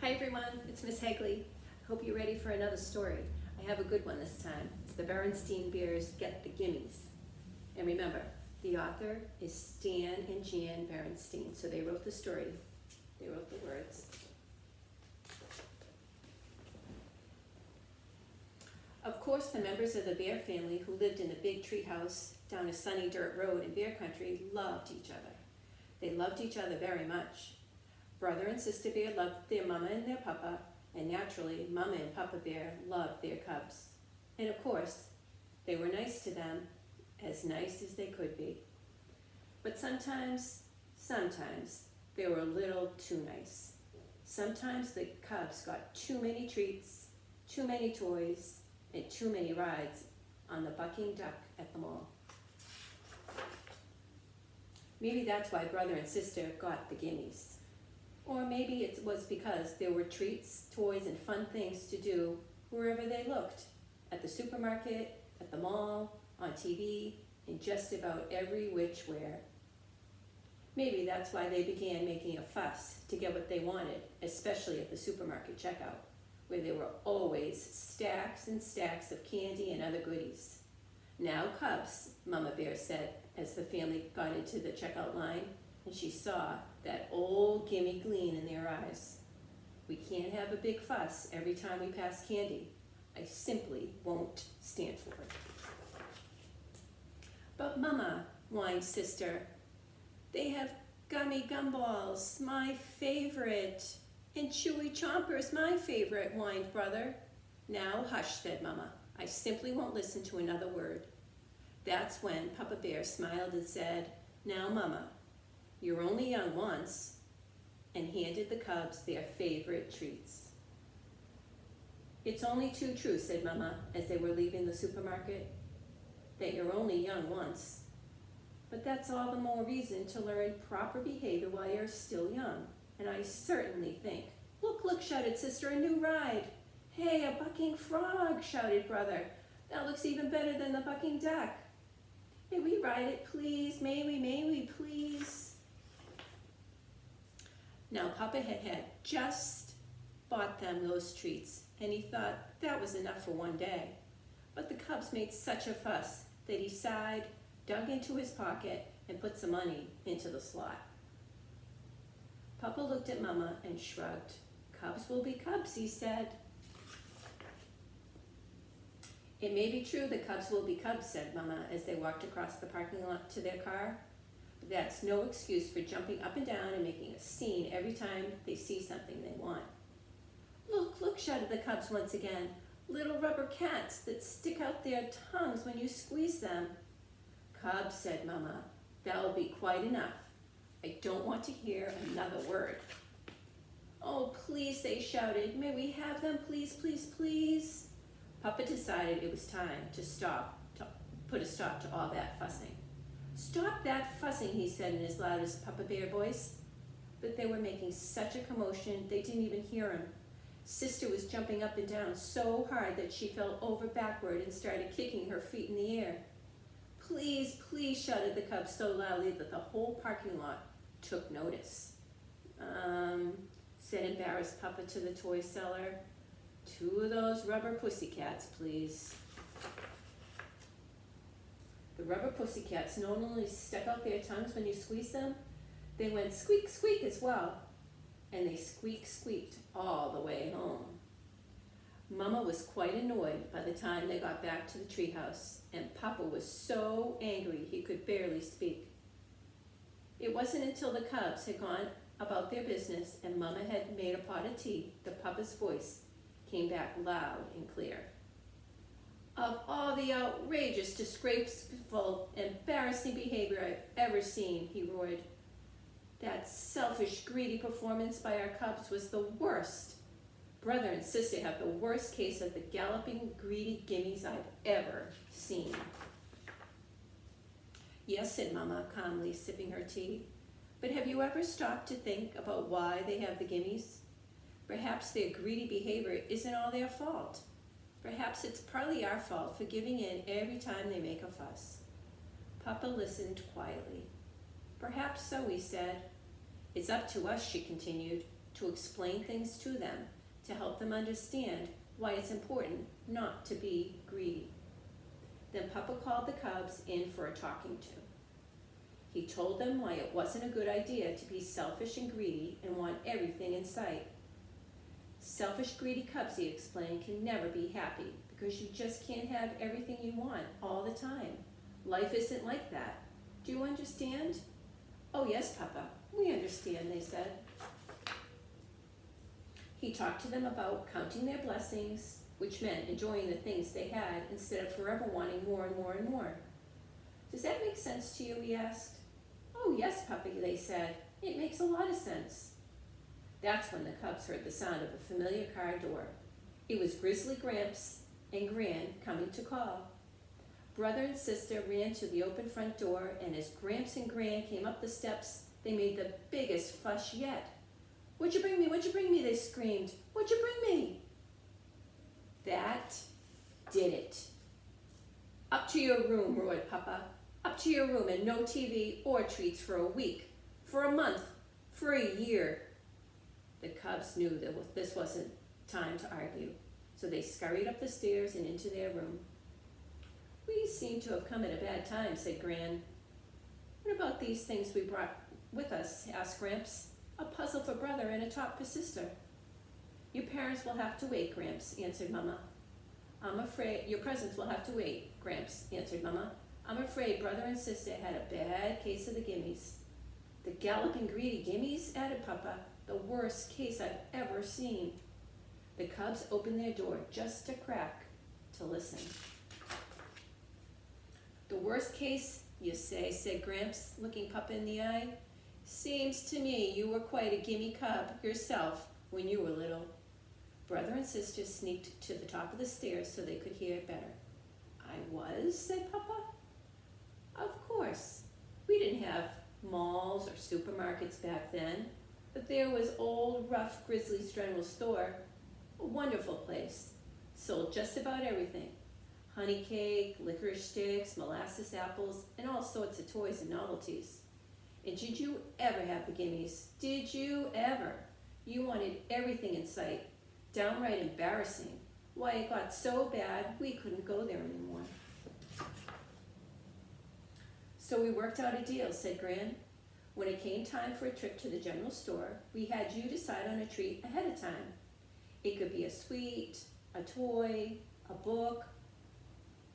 Hi everyone, it's Miss Hagley. Hope you're ready for another story. I have a good one this time. It's the Berenstain Bears Get the Gimmies. And remember, the author is Stan and Jan Berenstain, so they wrote the story. They wrote the words. Of course, the members of the Bear family who lived in a big treehouse down a sunny dirt road in Bear Country loved each other. They loved each other very much. Brother and Sister Bear loved their mama and their papa, and naturally, Mama and Papa Bear loved their cubs. And of course, they were nice to them, as nice as they could be. But sometimes, they were a little too nice. Sometimes the cubs got too many treats, too many toys, and too many rides on the bucking duck at the mall. Maybe that's why Brother and Sister got the Gimmies. Or maybe it was because there were treats, toys, and fun things to do wherever they looked. At the supermarket, at the mall, on TV, and just about every which where. Maybe that's why they began making a fuss to get what they wanted, especially at the supermarket checkout, where there were always stacks and stacks of candy and other goodies. "Now, cubs," Mama Bear said as the family got into the checkout line, and she saw that old gimme gleam in their eyes. "We can't have a big fuss every time we pass candy. I simply won't stand for it." "But Mama," whined Sister, "they have gummy gumballs, my favorite, and chewy chompers, my favorite," whined Brother. "Now hush," said Mama. "I simply won't listen to another word." That's when Papa Bear smiled and said, "Now, Mama, you're only young once," and handed the cubs their favorite treats. "It's only too true," said Mama as they were leaving the supermarket, "that you're only young once. But that's all the more reason to learn proper behavior while you're still young. And I certainly think—" "Look, look," shouted Sister, "a new ride." "Hey, a bucking frog," shouted Brother. "That looks even better than the bucking duck. May we ride it, please? May we, please?" Now, Papa had just bought them those treats, and he thought that was enough for one day. But the cubs made such a fuss that he sighed, dug into his pocket, and put some money into the slot. Papa looked at Mama and shrugged. "Cubs will be cubs," he said. "It may be true that cubs will be cubs," said Mama as they walked across the parking lot to their car. "But that's no excuse for jumping up and down and making a scene every time they see something they want." "Look, look," shouted the cubs once again. "Little rubber cats that stick out their tongues when you squeeze them." "Cubs," said Mama, "that'll be quite enough. I don't want to hear another word." "Oh, please," they shouted. "May we have them, please, please, please?" Papa decided it was time to put a stop to all that fussing. "Stop that fussing," he said in his loudest Papa Bear voice. But they were making such a commotion they didn't even hear him. Sister was jumping up and down so hard that she fell over backward and started kicking her feet in the air. "Please, please," shouted the cubs so loudly that the whole parking lot took notice. Said embarrassed Papa to the toy seller. "2 of those rubber pussycats, please." The rubber pussycats not only stuck out their tongues when you squeezed them, they went squeak, squeak as well. And they squeaked all the way home. Mama was quite annoyed by the time they got back to the treehouse, and Papa was so angry he could barely speak. It wasn't until the cubs had gone about their business and Mama had made a pot of tea that Papa's voice came back loud and clear. "Of all the outrageous, disgraceful, embarrassing behavior I've ever seen," he roared. "That selfish, greedy performance by our cubs was the worst. Brother and Sister have the worst case of the galloping, greedy gimmies I've ever seen." "Yes," said Mama, calmly sipping her tea. "But have you ever stopped to think about why they have the gimmies? Perhaps their greedy behavior isn't all their fault. Perhaps it's partly our fault for giving in every time they make a fuss." Papa listened quietly. "Perhaps so," he said. "It's up to us," she continued, to explain things to them, to help them understand why it's important not to be greedy. Then Papa called the cubs in for a talking to. He told them why it wasn't a good idea to be selfish and greedy and want everything in sight. Selfish, greedy cubs, he explained, can never be happy because you just can't have everything you want all the time. Life isn't like that. Do you understand? Oh yes, Papa, we understand, they said. He talked to them about counting their blessings, which meant enjoying the things they had instead of forever wanting more and more and more. Does that make sense to you, he asked. Oh yes, Papa, they said. It makes a lot of sense. That's when the cubs heard the sound of a familiar car door. It was Grizzly Gramps and Gran coming to call. Brother and sister ran to the open front door, and as Gramps and Gran came up the steps, they made the biggest fuss yet. What'd you bring me? What'd you bring me? They screamed. What'd you bring me? That did it. Up to your room, roared Papa. Up to your room, and no TV or treats for a week, for a month, for a year. The cubs knew that this wasn't time to argue, so they scurried up the stairs and into their room. We seem to have come at a bad time, said Gran. What about these things we brought with us? Asked Gramps. A puzzle for brother and a top for sister. Your parents will have to wait, Gramps, answered Mama. I'm afraid your presents will have to wait, Gramps, answered Mama. I'm afraid brother and sister had a bad case of the Gimmies. The galloping greedy Gimmies, added Papa. The worst case I've ever seen. The cubs opened their door just a crack to listen. The worst case, you say, said Gramps, looking Papa in the eye. Seems to me you were quite a gimme cub yourself when you were little. Brother and sister sneaked to the top of the stairs so they could hear it better. I was, said Papa. Of course. We didn't have malls or supermarkets back then, but there was old, rough Grizzly's General Store, a wonderful place. Sold just about everything. Honey cake, licorice sticks, molasses apples, and all sorts of toys and novelties. And did you ever have the Gimmies? Did you ever? You wanted everything in sight. Downright embarrassing. Why, it got so bad we couldn't go there anymore. So we worked out a deal, said Gran. When it came time for a trip to the general store, we had you decide on a treat ahead of time. It could be a sweet, a toy, a book,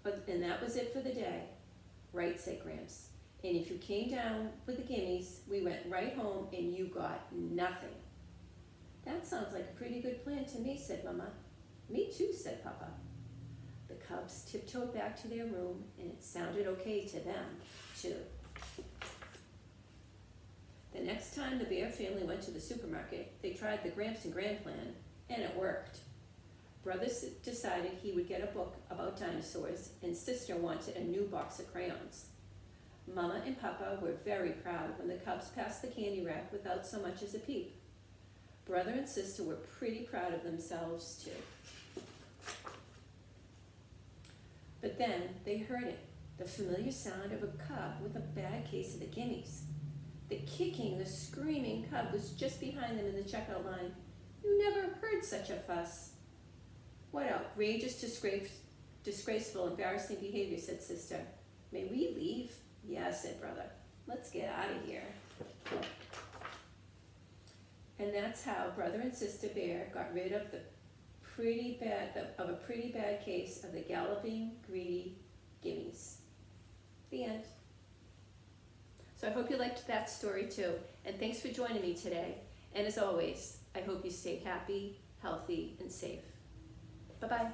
and that was it for the day. Right, said Gramps. And if you came down with the Gimmies, we went right home and you got nothing. That sounds like a pretty good plan to me, said Mama. Me too, said Papa. The cubs tiptoed back to their room, and it sounded okay to them, too. The next time the Bear family went to the supermarket, they tried the Gramps and Gran plan, and it worked. Brother decided he would get a book about dinosaurs, and sister wanted a new box of crayons. Mama and Papa were very proud when the cubs passed the candy rack without so much as a peep. Brother and sister were pretty proud of themselves, too. But then they heard it, the familiar sound of a cub with a bad case of the Gimmies. The kicking, the screaming cub was just behind them in the checkout line. You never heard such a fuss. What outrageous, disgraceful, embarrassing behavior, said sister. May we leave? Yes, said brother. Let's get out of here. And that's how brother and sister Bear got rid of a pretty bad case of the galloping, greedy Gimmies. The end. So I hope you liked that story too. And thanks for joining me today. And as always, I hope you stay happy, healthy, and safe. Bye-bye.